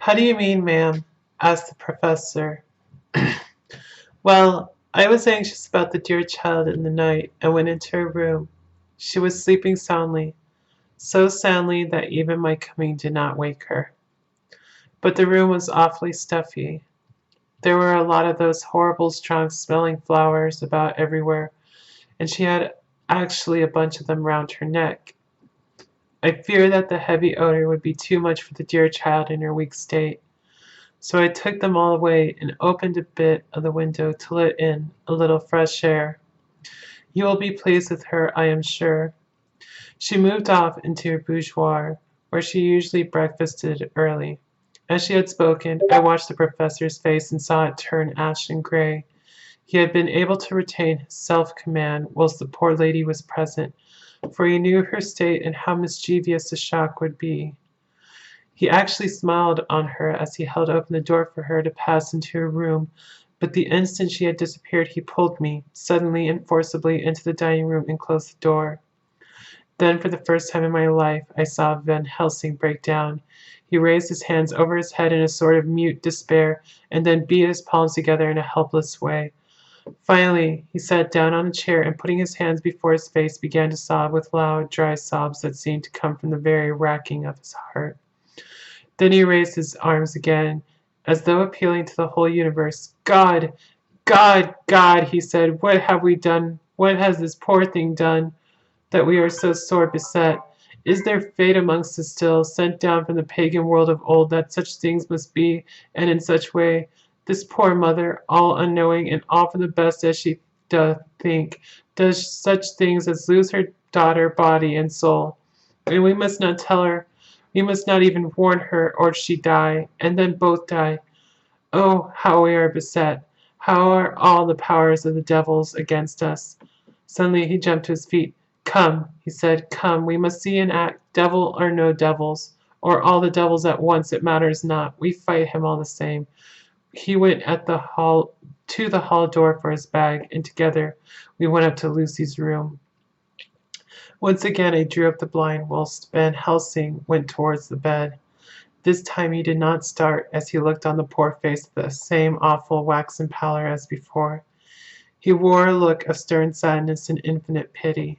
How do you mean, ma'am? Asked the professor. Well, I was anxious about the dear child in the night and went into her room. She was sleeping soundly, so soundly that even my coming did not wake her. But the room was awfully stuffy. There were a lot of those horrible strong smelling flowers about everywhere, and she had actually a bunch of them round her neck. I feared that the heavy odor would be too much for the dear child in her weak state, so I took them all away and opened a bit of the window to let in a little fresh air. You will be pleased with her, I am sure. She moved off into her boudoir, where she usually breakfasted early. As she had spoken, I watched the professor's face and saw it turn ashen gray. He had been able to retain his self-command whilst the poor lady was present, for he knew her state and how mischievous the shock would be. He actually smiled on her as he held open the door for her to pass into her room, but the instant she had disappeared he pulled me, suddenly and forcibly, into the dining room and closed the door. Then, for the first time in my life, I saw Van Helsing break down. He raised his hands over his head in a sort of mute despair, and then beat his palms together in a helpless way. Finally, he sat down on a chair and, putting his hands before his face, began to sob with loud, dry sobs that seemed to come from the very racking of his heart. Then he raised his arms again, as though appealing to the whole universe. God! God! God! He said, what have we done? What has this poor thing done, that we are so sore beset? Is there fate amongst us still, sent down from the pagan world of old, that such things must be, and in such way? This poor mother, all unknowing, and all for the best as she doth think, does such things as lose her daughter body and soul. And we must not tell her, we must not even warn her, or she die, and then both die. Oh, how we are beset! How are all the powers of the devils against us? Suddenly he jumped to his feet. Come, he said, come, we must see and act, devil or no devils, or all the devils at once, it matters not. We fight him all the same. He went to the hall door for his bag, and together we went up to Lucy's room. Once again I drew up the blind whilst Van Helsing went towards the bed. This time he did not start as he looked on the poor face with the same awful waxen pallor as before. He wore a look of stern sadness and infinite pity.